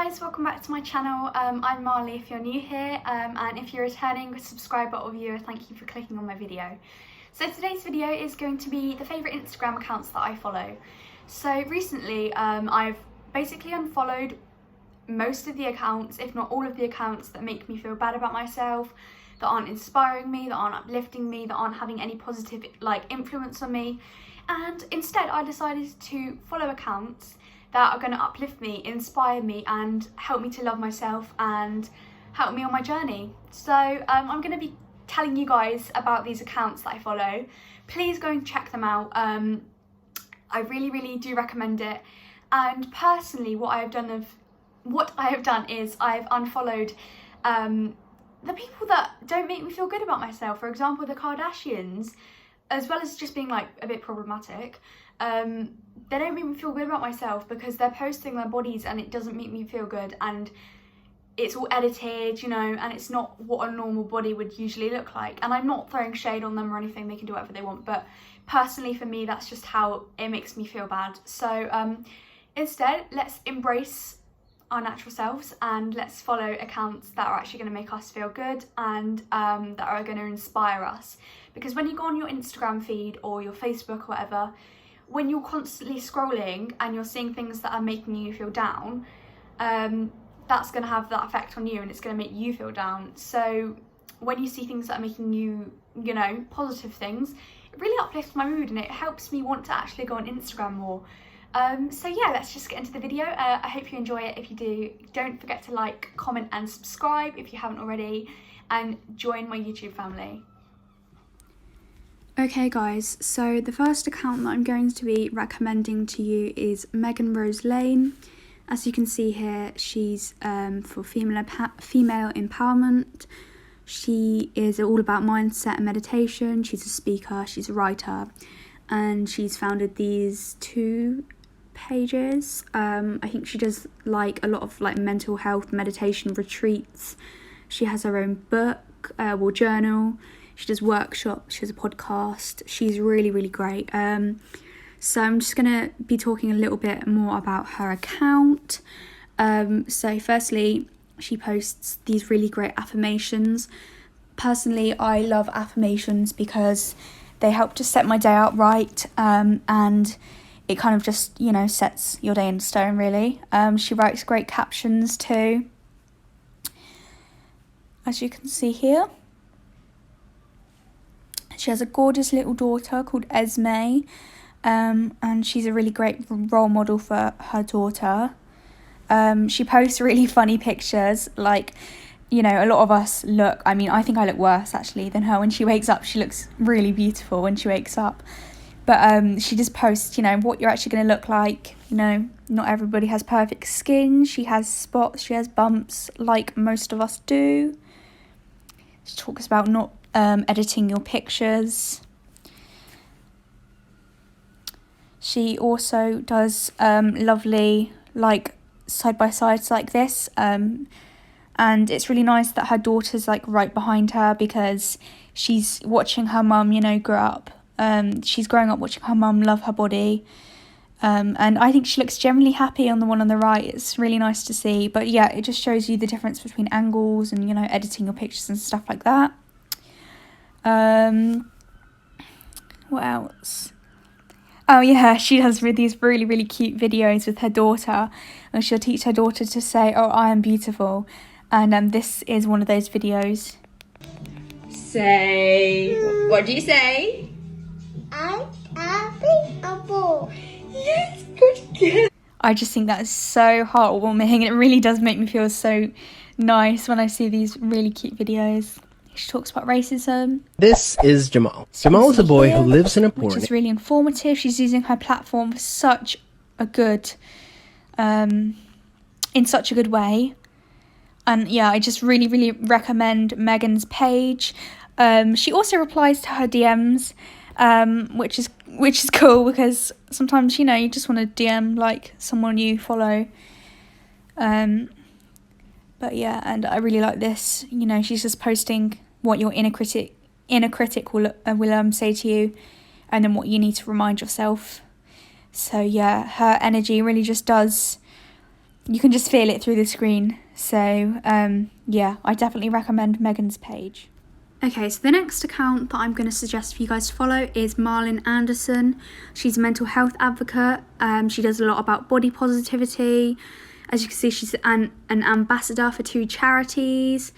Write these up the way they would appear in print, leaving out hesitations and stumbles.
guys, welcome back to my channel. I'm Marley if you're new here, and if you're a returning subscriber or viewer, thank you for clicking on my video. So today's video is going to be the favourite Instagram accounts that I follow. So recently I've basically unfollowed most of the accounts, if not all of the accounts that make me feel bad about myself, that aren't inspiring me, that aren't uplifting me, that aren't having any positive influence on me. And instead I decided to follow accounts that are going to uplift me, inspire me and help me to love myself and help me on my journey. So I'm going to be telling you guys about these accounts that I follow. Please go and check them out. I really do recommend it. And personally what I have done is I've unfollowed the people that don't make me feel good about myself. For example, the Kardashians, as well as just being like a bit problematic. They don't make me feel good about myself because they're posting their bodies and it doesn't make me feel good, and it's all edited, you know, and it's not what a normal body would usually look like. And I'm not throwing shade on them or anything, they can do whatever they want, but personally for me that's just how it makes me feel bad. So instead, let's embrace our natural selves and let's follow accounts that are actually going to make us feel good and that are going to inspire us. Because when you go on your Instagram feed or your Facebook or whatever, when you're constantly scrolling and you're seeing things that are making you feel down, that's going to have that effect on you and it's going to make you feel down. So when you see things that are making you, you know, positive things, it really uplifts my mood and it helps me want to actually go on Instagram more. So yeah, let's just get into the video. I hope you enjoy it. If you do, don't forget to like, comment and subscribe if you haven't already, and join my YouTube family. Okay guys, so the first account that I'm going to be recommending to you is Megan Rose Lane. As you can see here, she's for female empowerment. She is all about mindset and meditation. She's a speaker, she's a writer, and she's founded these two pages. I think she does like a lot of like mental health meditation retreats. She has her own book, journal. She does workshops, she has a podcast. She's really great. So I'm just going to be talking a little bit more about her account. So firstly, she posts these really great affirmations. Personally, I love affirmations because they help to set my day out right, and it kind of just, you know, sets your day in stone really. She writes great captions too, as you can see here. She has a gorgeous little daughter called Esme, and she's a really great role model for her daughter. She posts really funny pictures, like, you know, a lot of us look, I mean, I think I look worse actually than her when she wakes up. She looks really beautiful when she wakes up. But she just posts, you know, what you're actually going to look like. You know, not everybody has perfect skin. She has spots, she has bumps, like most of us do. She talks about not editing your pictures. She also does lovely like side-by-sides like this, and it's really nice that her daughter's like right behind her because she's watching her mum, you know, grow up. She's growing up watching her mum love her body, and I think she looks generally happy on the one on the right. It's really nice to see. But yeah, it just shows you the difference between angles and, you know, editing your pictures and stuff like that. What else? Oh yeah, she does these really cute videos with her daughter, and she'll teach her daughter to say, "Oh, I am beautiful," and this is one of those videos. Say, what do you say? I'm beautiful. Yes, good. I just think that is so heartwarming, and it really does make me feel so nice when I see these really cute videos. She talks about racism. This is Jamal. Jamal is a boy who lives in a poor... Which is really informative. She's using her platform for such a good... in such a good way. And yeah, I just really recommend Megan's page. She also replies to her DMs, which is cool because sometimes, you know, you just want to DM like someone you follow. But yeah, and I really like this. You know, she's just posting what your inner critic will say to you, and then what you need to remind yourself. So yeah, her energy really just does you can just feel it through the screen. So yeah, I definitely recommend Megan's page. Okay, so the next account that I'm going to suggest for you guys to follow is Marlon Anderson. She's a mental health advocate. She does a lot about body positivity. As you can see, she's an ambassador for 2 charities.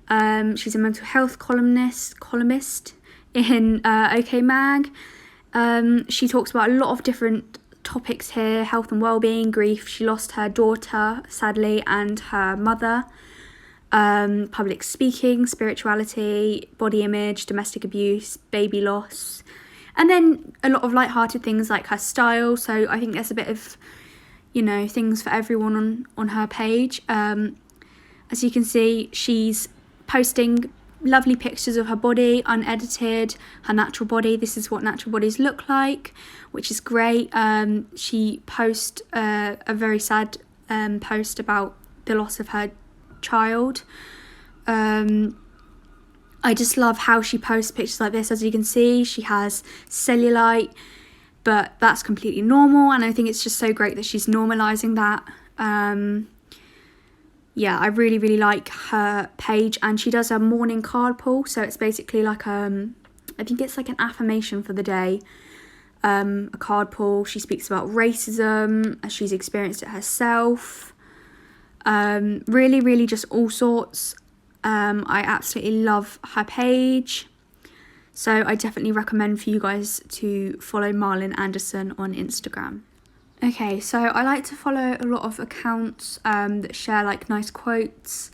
She's a mental health columnist in OK Mag. She talks about a lot of different topics here: health and well-being, grief. She lost her daughter, sadly, and her mother. Public speaking, spirituality, body image, domestic abuse, baby loss, and then a lot of light-hearted things like her style. So I think there's a bit of, you know, things for everyone on her page. As you can see, she's posting lovely pictures of her body, unedited, her natural body. This is what natural bodies look like, which is great. She posted a very sad post about the loss of her child. I just love how she posts pictures like this. As you can see, she has cellulite, but that's completely normal, and I think it's just so great that she's normalizing that. Yeah, I really like her page, and she does a morning card pull, so it's basically like I think it's like an affirmation for the day. A card pull. She speaks about racism, as she's experienced it herself. Really just all sorts. I absolutely love her page, so I definitely recommend for you guys to follow Marlon Anderson on Instagram. Okay, so I like to follow a lot of accounts that share like nice quotes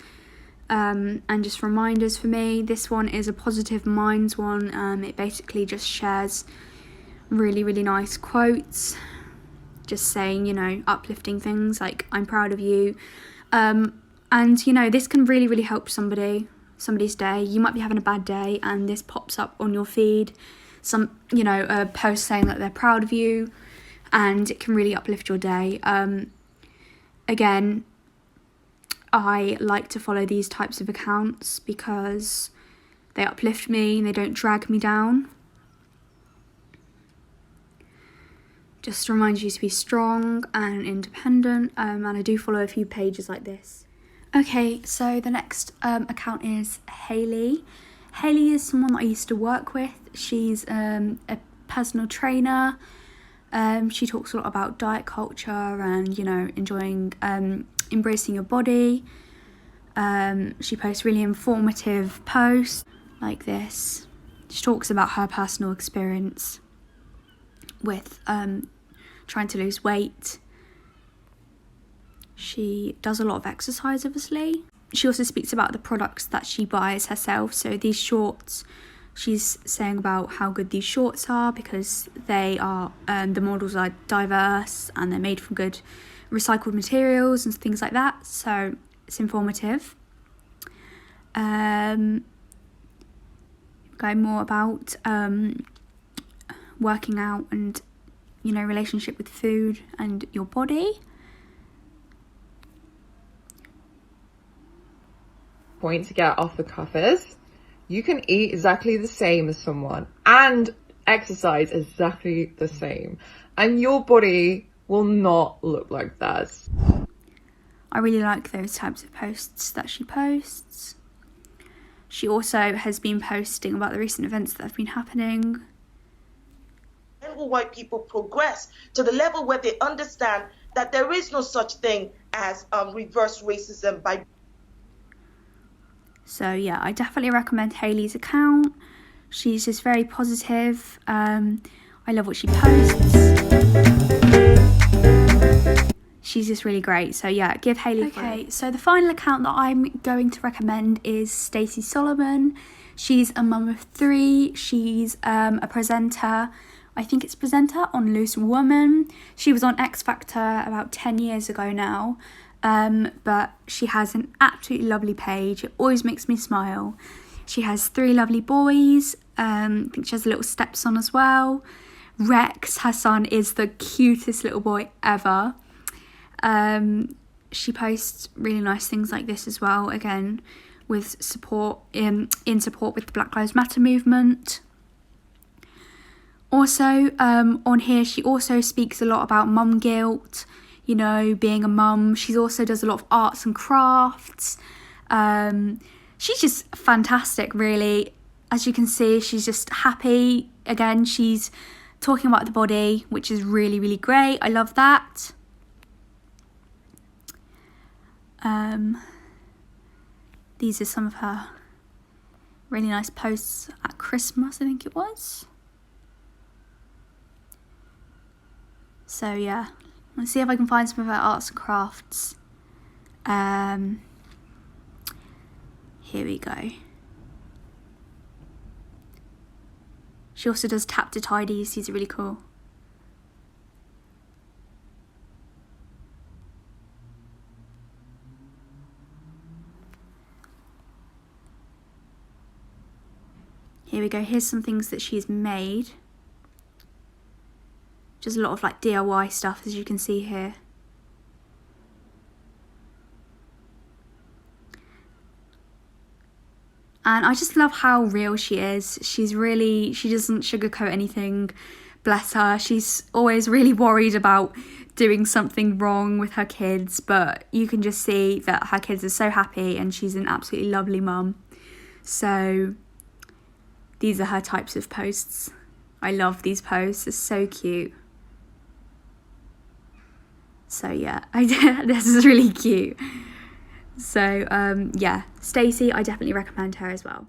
and just reminders for me. This one is a Positive Minds one. It basically just shares really nice quotes, just saying, you know, uplifting things like "I'm proud of you." And, you know, this can really help somebody's day. You might be having a bad day and this pops up on your feed, a post saying that they're proud of you, and it can really uplift your day. Again, I like to follow these types of accounts because they uplift me and they don't drag me down. Just reminds you to be strong and independent, and I do follow a few pages like this. Okay, so the next account is Hayley. Hayley is someone that I used to work with. She's a personal trainer. She talks a lot about diet culture and, you know, enjoying embracing your body. She posts really informative posts like this. She talks about her personal experience with trying to lose weight. She does a lot of exercise, obviously. She also speaks about the products that she buys herself. So these shorts, she's saying about how good these shorts are because they are, the models are diverse and they're made from good recycled materials and things like that. So it's informative. Going more about working out and, you know, relationship with food and your body. Point to get off the cuff is you can eat exactly the same as someone and exercise exactly the same, and your body will not look like theirs. I really like those types of posts that she posts. She also has been posting about the recent events that have been happening. When will white people progress to the level where they understand that there is no such thing as reverse racism by... So yeah, I definitely recommend Hayley's account. She's just very positive. I love what she posts. She's just really great. So yeah, give Hayley a follow. Okay, so the final account that I'm going to recommend is Stacey Solomon. She's a mum of 3. She's a presenter. I think it's presenter on Loose Woman. She was on X Factor about 10 years ago now. But she has an absolutely lovely page. It always makes me smile. She has 3 lovely boys. I think she has a little stepson as well. Rex, her son, is the cutest little boy ever. She posts really nice things like this as well, again with support in support with the Black Lives Matter movement. Also on here she also speaks a lot about mum guilt, you know, being a mum. She also does a lot of arts and crafts. She's just fantastic, really. As you can see, she's just happy. Again, she's talking about the body, which is really, really great. I love that. These are some of her really nice posts at Christmas, I think it was. So yeah, let's see if I can find some of her arts and crafts. Here we go. She also does tap to tidies. These are really cool. Here we go. Here's some things that she's made. Just a lot of like DIY stuff, as you can see here. And I just love how real she is. She doesn't sugarcoat anything, bless her. She's always really worried about doing something wrong with her kids, but you can just see that her kids are so happy and she's an absolutely lovely mum. So these are her types of posts. I love these posts, it's so cute. So yeah, this is really cute. So yeah, Stacey, I definitely recommend her as well.